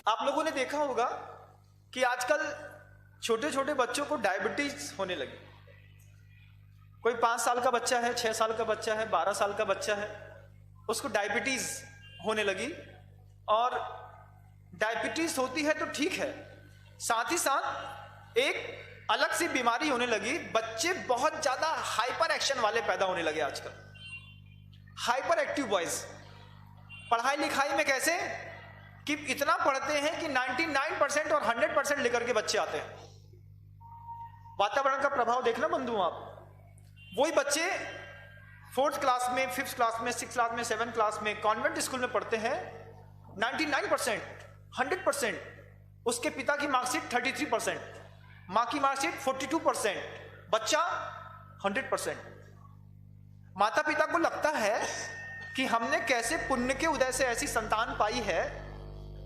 आप लोगों ने देखा होगा कि आजकल छोटे छोटे बच्चों को डायबिटीज होने लगी। कोई 5 साल का बच्चा है, 6 साल का बच्चा है, 12 साल का बच्चा है, उसको डायबिटीज होने लगी। और डायबिटीज होती है तो ठीक है, साथ ही साथ एक अलग सी बीमारी होने लगी। बच्चे बहुत ज्यादा हाइपर एक्शन वाले पैदा होने लगे आजकल, हाइपर एक्टिव बॉयज। पढ़ाई लिखाई में कैसे कि इतना पढ़ते हैं कि 99% और 100% लेकर के बच्चे आते हैं। वातावरण का प्रभाव देखना बंधु आप, वही बच्चे 4th क्लास में, 5th क्लास में, 6th क्लास में, 7th क्लास में कॉन्वेंट स्कूल में पढ़ते हैं। 99%, 100%, उसके पिता की मार्कशीट 33%, मां की मार्कशीट 42%, बच्चा 100%। माता पिता को लगता है कि हमने कैसे पुण्य के उदय से ऐसी संतान पाई है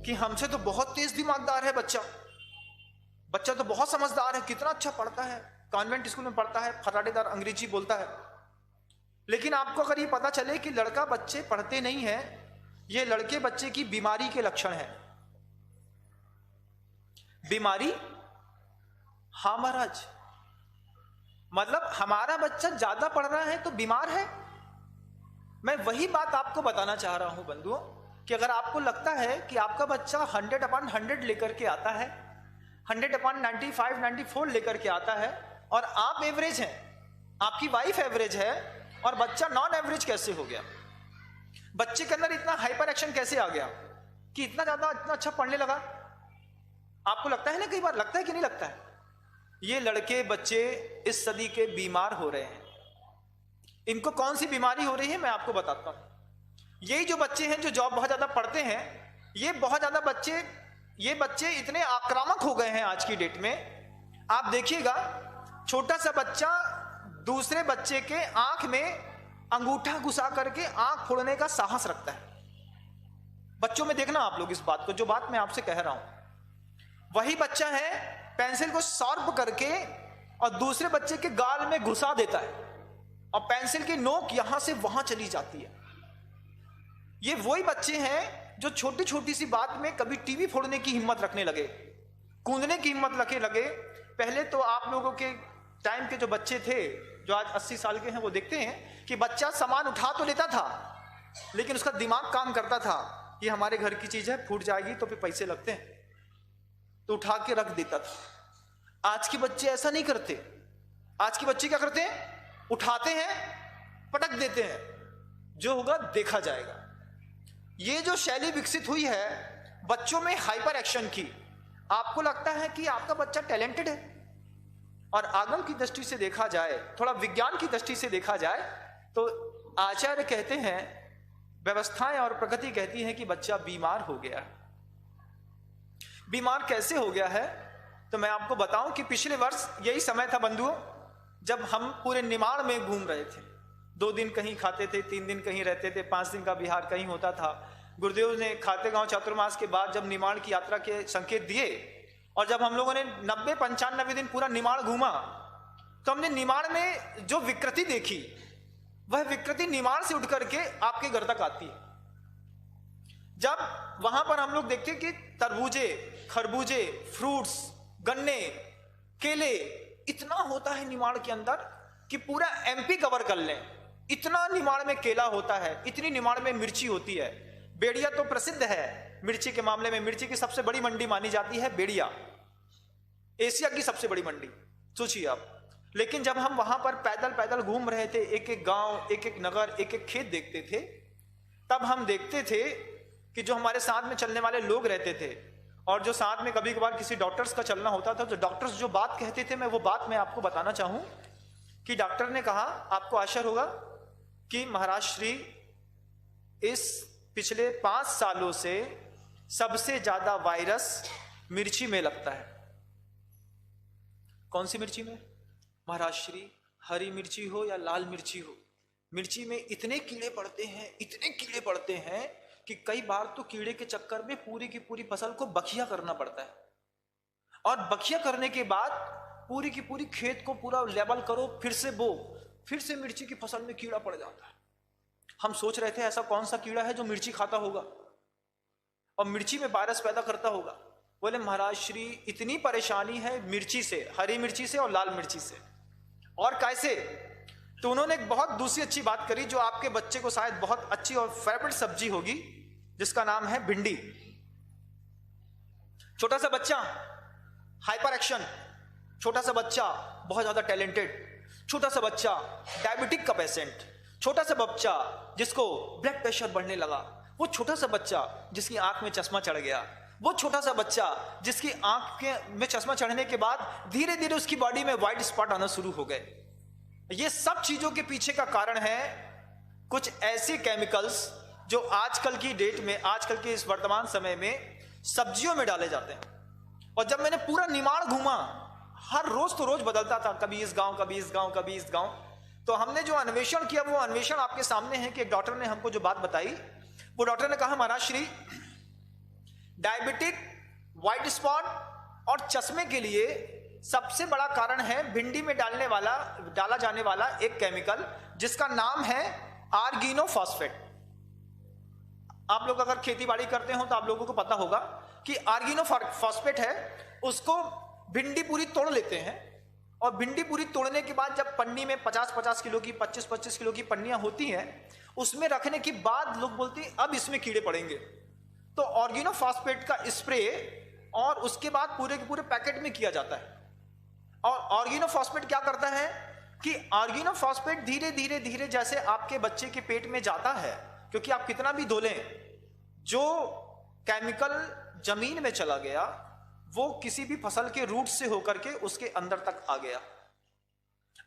कि हमसे तो बहुत तेज दिमागदार है बच्चा तो बहुत समझदार है, कितना अच्छा पढ़ता है, कॉन्वेंट स्कूल में पढ़ता है, फराटेदार अंग्रेजी बोलता है। लेकिन आपको अगर ये पता चले कि लड़का बच्चे पढ़ते नहीं है, ये लड़के बच्चे की बीमारी के लक्षण है। बीमारी? हाँ महाराज, मतलब हमारा बच्चा ज्यादा पढ़ रहा है तो बीमार है। मैं वही बात आपको बताना चाह रहा हूं बंधुओं कि अगर आपको लगता है कि आपका बच्चा 100/100 लेकर के आता है, 100/95, 94 लेकर के आता है और आप एवरेज हैं, आपकी वाइफ एवरेज है और बच्चा नॉन एवरेज कैसे हो गया? बच्चे के अंदर इतना हाइपर एक्शन कैसे आ गया कि इतना ज्यादा, इतना अच्छा पढ़ने लगा? आपको लगता है ना, कई बार लगता है कि नहीं लगता है? ये लड़के बच्चे इस सदी के बीमार हो रहे हैं। इनको कौन सी बीमारी हो रही है मैं आपको बताता हूं। यही जो बच्चे हैं जो जॉब बहुत ज्यादा पढ़ते हैं, ये बहुत ज्यादा बच्चे, ये बच्चे इतने आक्रामक हो गए हैं आज की डेट में। आप देखिएगा, छोटा सा बच्चा दूसरे बच्चे के आंख में अंगूठा घुसा करके आंख फोड़ने का साहस रखता है। बच्चों में देखना आप लोग इस बात को, जो बात मैं आपसे कह रहा हूं। वही बच्चा है पेंसिल को शार्प करके और दूसरे बच्चे के गाल में घुसा देता है और पेंसिल की नोक यहां से वहां चली जाती है। ये वही बच्चे हैं जो छोटी छोटी सी बात में कभी टीवी फोड़ने की हिम्मत रखने लगे, कूदने की हिम्मत रखने लगे। पहले तो आप लोगों के टाइम के जो बच्चे थे, जो आज 80 साल के हैं, वो देखते हैं कि बच्चा सामान उठा तो लेता था लेकिन उसका दिमाग काम करता था। ये हमारे घर की चीज है, फूट जाएगी तो फिर पैसे लगते हैं, तो उठा के रख देता था। आज के बच्चे ऐसा नहीं करते। आज के बच्चे क्या करते हैं? उठाते हैं, पटक देते हैं, जो होगा देखा जाएगा। ये जो शैली विकसित हुई है बच्चों में हाइपर एक्शन की, आपको लगता है कि आपका बच्चा टैलेंटेड है। और आगम की दृष्टि से देखा जाए, थोड़ा विज्ञान की दृष्टि से देखा जाए, तो आचार्य कहते हैं, व्यवस्थाएं और प्रकृति कहती है कि बच्चा बीमार हो गया है। बीमार कैसे हो गया है? तो मैं आपको बताऊं कि पिछले वर्ष यही समय था बंधुओं, जब हम पूरे निमाड़ में घूम रहे थे। 2 दिन कहीं खाते थे, 3 दिन कहीं रहते थे, 5 दिन का बिहार कहीं होता था। गुरुदेव ने खातेगांव चातुर्मास के बाद जब निमाड़ की यात्रा के संकेत दिए और जब हम लोगों ने 90-95 दिन पूरा निमाड़ घूमा, तो हमने निमाड़ में जो विकृति देखी, वह विकृति निमाड़ से उठ करके आपके घर तक आती है। जब वहां पर हम लोग देखते कि तरबूजे, खरबूजे, फ्रूट्स, गन्ने, केले, इतना होता है निमाड़ के अंदर कि पूरा एमपी कवर कर लें, इतना निमाड़ में केला होता है, इतनी निमाड़ में मिर्ची होती है। बेड़िया तो प्रसिद्ध है मिर्ची के मामले में, मिर्ची की सबसे बड़ी मंडी मानी जाती है बेड़िया, एशिया की सबसे बड़ी मंडी, सोचिए आप। लेकिन जब हम वहां पर पैदल पैदल घूम रहे थे, एक एक गांव, एक एक नगर, एक एक खेत देखते थे, तब हम देखते थे कि जो हमारे साथ में चलने वाले लोग रहते थे और जो साथ में कभी कभार किसी डॉक्टर्स का चलना होता था, तो डॉक्टर्स जो बात कहते थे, मैं वो बात मैं आपको बताना चाहूं कि डॉक्टर ने कहा, आपको आश्चर्य होगा कि महाराज श्री, इस पिछले 5 सालों से सबसे ज्यादा वायरस मिर्ची में लगता है। कौन सी मिर्ची में? महाराज श्री, हरी मिर्ची हो या लाल मिर्ची हो, मिर्ची में इतने कीड़े पड़ते हैं, इतने कीड़े पड़ते हैं कि कई बार तो कीड़े के चक्कर में पूरी की पूरी फसल को बखिया करना पड़ता है। और बखिया करने के बाद पूरी की पूरी खेत को पूरा लेवल करो, फिर से बो, फिर से मिर्ची की फसल में कीड़ा पड़ जाता है। हम सोच रहे थे ऐसा कौन सा कीड़ा है जो मिर्ची खाता होगा। और मिर्ची में वायरस पैदा करता होगा। बोले महाराज श्री इतनी परेशानी है मिर्ची से, हरी मिर्ची से और लाल मिर्ची से, और कैसे? तो उन्होंने एक बहुत दूसरी अच्छी बात करी जो आपके बच्चे को शायद बहुत अच्छी और फेवरेट सब्जी होगी, जिसका नाम है भिंडी। छोटा सा बच्चा हाइपर एक्शन, छोटा सा बच्चा बहुत ज्यादा टैलेंटेड, छोटा सा बच्चा डायबिटिक का पेशेंट, छोटा सा बच्चा जिसको ब्लड प्रेशर बढ़ने लगा, वो छोटा सा बच्चा जिसकी आंख में चश्मा चढ़ गया, वो छोटा सा बच्चा जिसकी आंख में चश्मा चढ़ने के बाद धीरे धीरे उसकी बॉडी में व्हाइट स्पॉट आना शुरू हो गए। ये सब चीजों के पीछे का कारण है कुछ ऐसे केमिकल्स जो आजकल की डेट में, आजकल के इस वर्तमान समय में सब्जियों में डाले जाते हैं। और जब मैंने पूरा निमाड़ घूमा, हर रोज तो रोज बदलता था, कभी इस गांव, कभी इस गांव, कभी इस गांव, तो हमने जो अन्वेषण किया वो अन्वेषण आपके सामने है कि एक डॉक्टर ने हमको जो बात बताई, वो डॉक्टर ने कहा महाराज श्री डायबिटिक, व्हाइट स्पॉट और चश्मे के लिए सबसे बड़ा कारण है भिंडी में डाला जाने वाला एक केमिकल जिसका नाम है आर्गिनोफॉस्फेट। आप लोग अगर खेती बाड़ी करते हो तो आप लोगों को पता होगा कि आर्गिनोफॉस्फेट है, उसको भिंडी पूरी तोड़ लेते हैं, और भिंडी पूरी तोड़ने के बाद जब पन्नी में 50-50 किलो की, 25-25 किलो की पन्नियां होती हैं, उसमें रखने के बाद लोग बोलते हैं अब इसमें कीड़े पड़ेंगे, तो ऑर्गेनोफॉस्फेट का स्प्रे और उसके बाद पूरे के पूरे पैकेट में किया जाता है। और ऑर्गेनोफॉस्फेट क्या करता है कि ऑर्गेनोफॉस्फेट धीरे धीरे धीरे जैसे आपके बच्चे के पेट में जाता है, क्योंकि आप कितना भी धो लें, जो केमिकल जमीन में चला गया वो किसी भी फसल के रूट से होकर के उसके अंदर तक आ गया।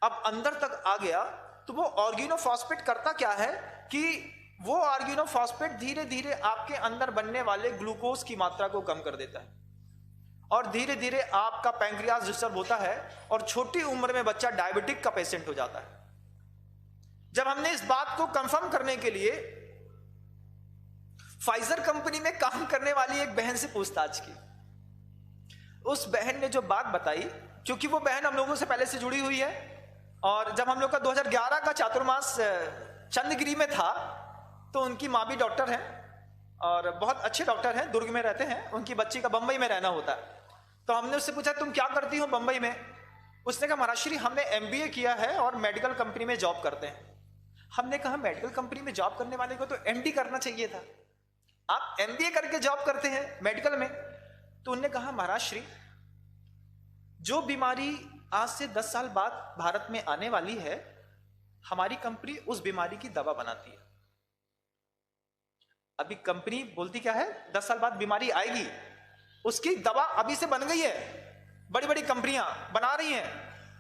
अब अंदर तक आ गया तो वो ऑर्गेनोफॉस्फेट करता क्या है कि वो ऑर्गेनोफॉस्फेट धीरे धीरे आपके अंदर बनने वाले ग्लूकोज की मात्रा को कम कर देता है, और धीरे धीरे आपका पैंक्रियाज डिस्टर्ब होता है और छोटी उम्र में बच्चा डायबिटिक का पेशेंट हो जाता है। जब हमने इस बात को कंफर्म करने के लिए फाइजर कंपनी में काम करने वाली एक बहन से पूछताछ की, उस बहन ने जो बात बताई, क्योंकि वो बहन हम लोगों से पहले से जुड़ी हुई है, और जब हम लोग का 2011 का चातुर्मास चंद्रगिरी में था तो उनकी माँ भी डॉक्टर हैं और बहुत अच्छे डॉक्टर हैं, दुर्ग में रहते हैं, उनकी बच्ची का बंबई में रहना होता है। तो हमने उससे पूछा तुम क्या करती हो बंबई में? उसने कहा महाराज श्री हमने MBA किया है और मेडिकल कंपनी में जॉब करते हैं। हमने कहा मेडिकल कंपनी में जॉब करने वाले को तो MD करना चाहिए था, आप MBA करके जॉब करते हैं मेडिकल में? तो उन्होंने कहा महाराज श्री जो बीमारी आज से 10 साल बाद भारत में आने वाली है, हमारी कंपनी उस बीमारी की दवा बनाती है। अभी कंपनी बोलती क्या है 10 साल बाद बीमारी आएगी, उसकी दवा अभी से बन गई है, बड़ी बड़ी कंपनियां बना रही हैं।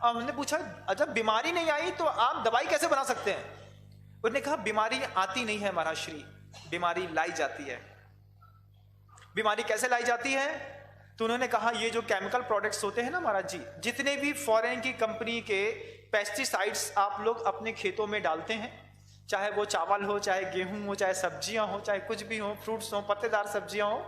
और हमने पूछा जब बीमारी नहीं आई तो आप दवाई कैसे बना सकते हैं? उन्होंने कहा बीमारी आती नहीं है महाराज श्री, बीमारी लाई जाती है। बीमारी कैसे लाई जाती है? तो उन्होंने कहा ये जो केमिकल प्रोडक्ट्स होते हैं ना महाराज जी, जितने भी फॉरेन की कंपनी के पेस्टिसाइड्स आप लोग अपने खेतों में डालते हैं, चाहे वो चावल हो, चाहे गेहूं हो, चाहे सब्जियां हो, चाहे कुछ भी हो, फ्रूट्स हो, पत्तेदार सब्जियां हो,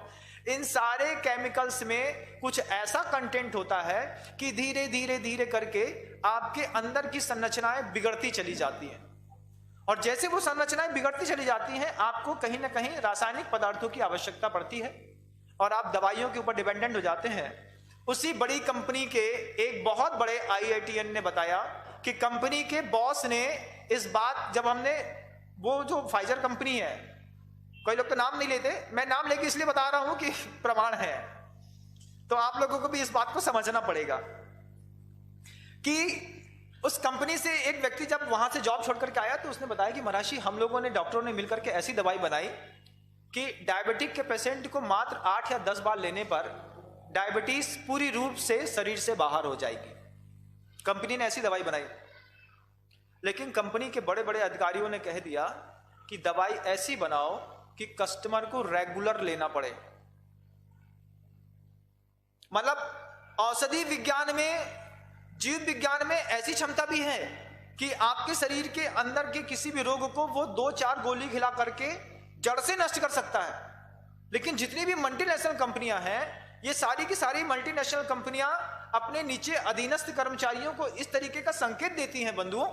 इन सारे केमिकल्स में कुछ ऐसा कंटेंट होता है कि धीरे धीरे धीरे करके आपके अंदर की संरचनाएं बिगड़ती चली जाती हैं, और जैसे वो संरचनाएं बिगड़ती चली जाती हैं आपको कहीं ना कहीं रासायनिक पदार्थों की आवश्यकता पड़ती है और आप दवाइयों के ऊपर डिपेंडेंट हो जाते हैं। उसी बड़ी कंपनी के एक बहुत बड़े IITN ने बताया कि कंपनी के बॉस ने इस बात, जब हमने वो जो फाइजर कंपनी है, कोई लोग तो नाम नहीं लेते, मैं नाम लेके इसलिए बता रहा हूं कि प्रमाण है, तो आप लोगों को भी इस बात को समझना पड़ेगा कि उस कंपनी से एक व्यक्ति जब वहां से जॉब छोड़ करके आया तो उसने बताया कि महाराज जी हम लोगों ने, डॉक्टरों ने मिलकर के ऐसी दवाई बनाई कि डायबिटिक के पेशेंट को मात्र 8 या 10 बार लेने पर डायबिटीज पूरी रूप से शरीर से बाहर हो जाएगी। कंपनी ने ऐसी दवाई बनाई, लेकिन कंपनी के बड़े बड़े अधिकारियों ने कह दिया कि दवाई ऐसी बनाओ कि कस्टमर को रेगुलर लेना पड़े। मतलब औषधि विज्ञान में, जीव विज्ञान में ऐसी क्षमता भी है कि आपके शरीर के अंदर के किसी भी रोग को वो 2-4 गोली खिला करके जड़ से नष्ट कर सकता है। लेकिन जितनी भी मल्टीनेशनल कंपनियां हैं, ये सारी की सारी मल्टीनेशनल कंपनियां अपने नीचे अधीनस्थ कर्मचारियों को इस तरीके का संकेत देती हैं बंधुओं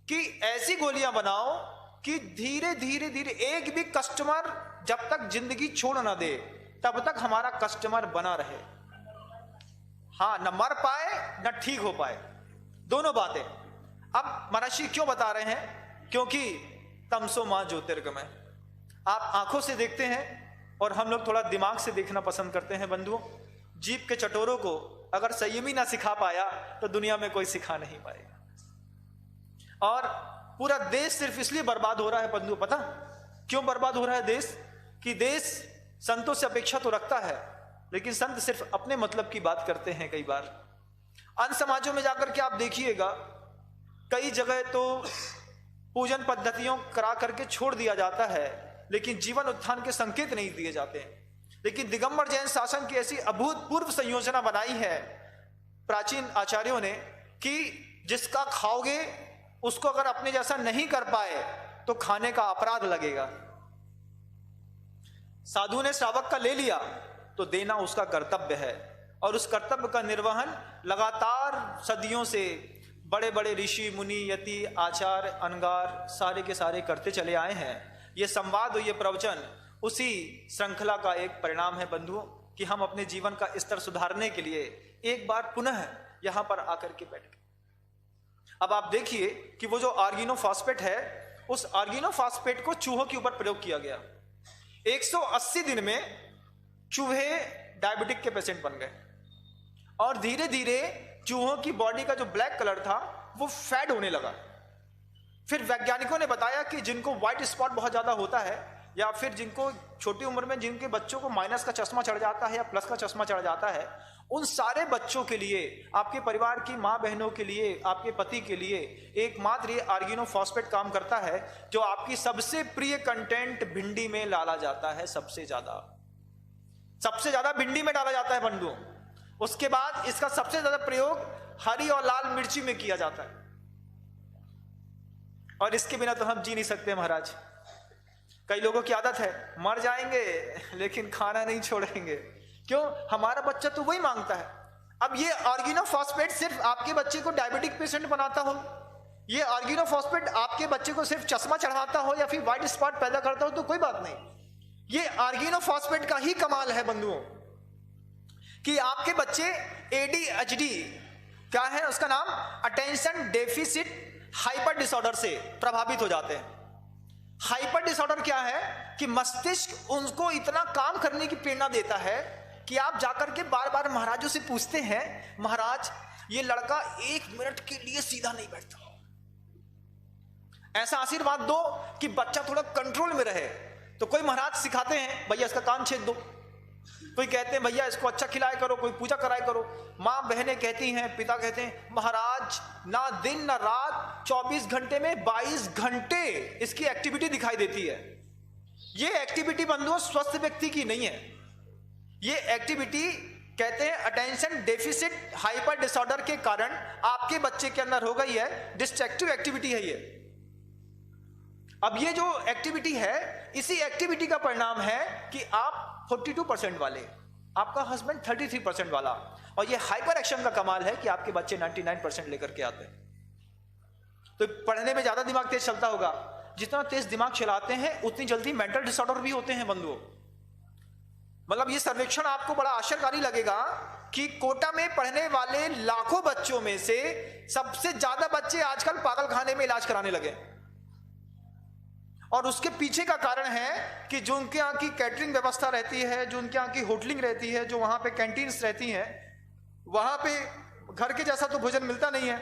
कि ऐसी गोलियां बनाओ कि धीरे धीरे धीरे एक भी कस्टमर जब तक जिंदगी छोड़ ना दे तब तक हमारा कस्टमर बना रहे। हाँ, न मर पाए न ठीक हो पाए, दोनों बातें। अब महर्षि क्यों बता रहे हैं? क्योंकि तमसो मां ज्योतिर्गमय। आप आंखों से देखते हैं और हम लोग थोड़ा दिमाग से देखना पसंद करते हैं बंधुओं। जीभ के चटोरों को अगर संयमी ना सिखा पाया तो दुनिया में कोई सिखा नहीं पाएगा। और पूरा देश सिर्फ इसलिए बर्बाद हो रहा है बंधुओं, पता क्यों बर्बाद हो रहा है देश? कि देश संतों से अपेक्षा तो रखता है, लेकिन संत सिर्फ अपने मतलब की बात करते हैं। कई बार अन्य समाजों में जाकर के आप देखिएगा, कई जगह तो पूजन पद्धतियों करा करके छोड़ दिया जाता है, लेकिन जीवन उत्थान के संकेत नहीं दिए जाते हैं। लेकिन दिगंबर जैन शासन की ऐसी अभूतपूर्व संयोजना बनाई है प्राचीन आचार्यों ने कि जिसका खाओगे उसको अगर अपने जैसा नहीं कर पाए तो खाने का अपराध लगेगा। साधु ने श्रावक का ले लिया तो देना उसका कर्तव्य है, और उस कर्तव्य का निर्वहन लगातार सदियों से बड़े बड़े ऋषि मुनि यति आचार्य अनगार सारे के सारे करते चले आए हैं। ये संवाद और ये प्रवचन उसी श्रृंखला का एक परिणाम है बंधुओं, कि हम अपने जीवन का स्तर सुधारने के लिए एक बार पुनः यहां पर आकर के बैठ गए। अब आप देखिए कि वो जो आर्गिनोफॉस्फेट है, उस आर्गिनोफॉस्फेट को चूहों के ऊपर प्रयोग किया गया। 180 दिन में चूहे डायबिटिक के पेशेंट बन गए, और धीरे धीरे चूहों की बॉडी का जो ब्लैक कलर था वो फैट होने लगा। फिर वैज्ञानिकों ने बताया कि जिनको व्हाइट स्पॉट बहुत ज्यादा होता है, या फिर जिनको छोटी उम्र में जिनके बच्चों को माइनस का चश्मा चढ़ जाता है या प्लस का चश्मा चढ़ जाता है, उन सारे बच्चों के लिए, आपके परिवार की मां बहनों के लिए, आपके पति के लिए एकमात्र ये आर्गिनोफॉस्फेट काम करता है, जो आपकी सबसे प्रिय कंटेंट भिंडी में डाला जाता है। सबसे ज्यादा भिंडी में डाला जाता है बंधुओं। उसके बाद इसका सबसे ज्यादा प्रयोग हरी और लाल मिर्ची में किया जाता है, और इसके बिना तो हम जी नहीं सकते महाराज। कई लोगों की आदत है, मर जाएंगे लेकिन खाना नहीं छोड़ेंगे। क्यों? हमारा बच्चा तो वही मांगता है। अब ये आर्गिनोफॉस्फेट सिर्फ आपके बच्चे को डायबिटिक पेशेंट बनाता हो, ये आर्गिनोफॉस्फेट आपके बच्चे को सिर्फ चश्मा चढ़ाता हो या फिर व्हाइट स्पॉट पैदा करता हो तो कोई बात नहीं। ये आर्गिनोफॉस्फेट का ही कमाल है बंधुओं, कि आपके बच्चे ADHD, क्या है उसका नाम, अटेंशन डेफिसिट हाइपर डिसऑर्डर से प्रभावित हो जाते हैं। हाइपर डिसऑर्डर क्या है? कि मस्तिष्क उनको इतना काम करने की प्रेरणा देता है कि आप जाकर के बार बार महाराजों से पूछते हैं, महाराज ये लड़का 1 मिनट के लिए सीधा नहीं बैठता, ऐसा आशीर्वाद दो कि बच्चा थोड़ा कंट्रोल में रहे। तो कोई महाराज सिखाते हैं, भैया इसका कान छेद दो, कोई कहते हैं भैया इसको अच्छा खिलाया करो, कोई पूजा कराया करो। मां बहनें कहती हैं, पिता कहते हैं, महाराज ना दिन ना रात 24 घंटे में 22 घंटे इसकी एक्टिविटी दिखाई देती है। ये एक्टिविटी बंधुओं स्वस्थ व्यक्ति की नहीं है। ये एक्टिविटी कहते हैं अटेंशन डेफिसिट हाइपर डिसऑर्डर के कारण आपके बच्चे के अंदर हो गई है, डिस्ट्रैक्टिव एक्टिविटी है ये। अब ये जो एक्टिविटी है, इसी एक्टिविटी का परिणाम है कि आप 42% वाले, आपका हस्बैंड 33% वाला, और ये हाइपर एक्शन का कमाल है कि आपके बच्चे 99% लेकर के आते हैं। तो पढ़ने में ज्यादा दिमाग तेज चलता होगा, जितना तेज दिमाग चलाते हैं उतनी जल्दी मेंटल डिसऑर्डर भी होते हैं बंधुओं। मतलब ये सर्वेक्षण आपको बड़ा आश्चर्यकारी लगेगा कि कोटा में पढ़ने वाले लाखों बच्चों में से सबसे ज्यादा बच्चे आजकल पागल खाने में इलाज कराने लगे, और उसके पीछे का कारण है कि जो उनके यहाँ की कैटरिंग व्यवस्था रहती है, जो उनके यहाँ की होटलिंग रहती है, जो वहां पे कैंटीन्स रहती हैं, वहां पे घर के जैसा तो भोजन मिलता नहीं है।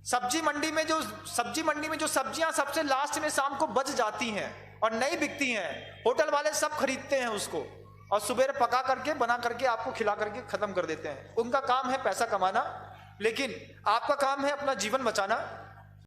सब्जी मंडी में जो सब्जियां सबसे लास्ट में शाम को बच जाती हैं और नई बिकती हैं, होटल वाले सब खरीदते हैं उसको, और सुबह पका करके बना करके आपको खिला करके खत्म कर देते हैं। उनका काम है पैसा कमाना, लेकिन आपका काम है अपना जीवन बचाना।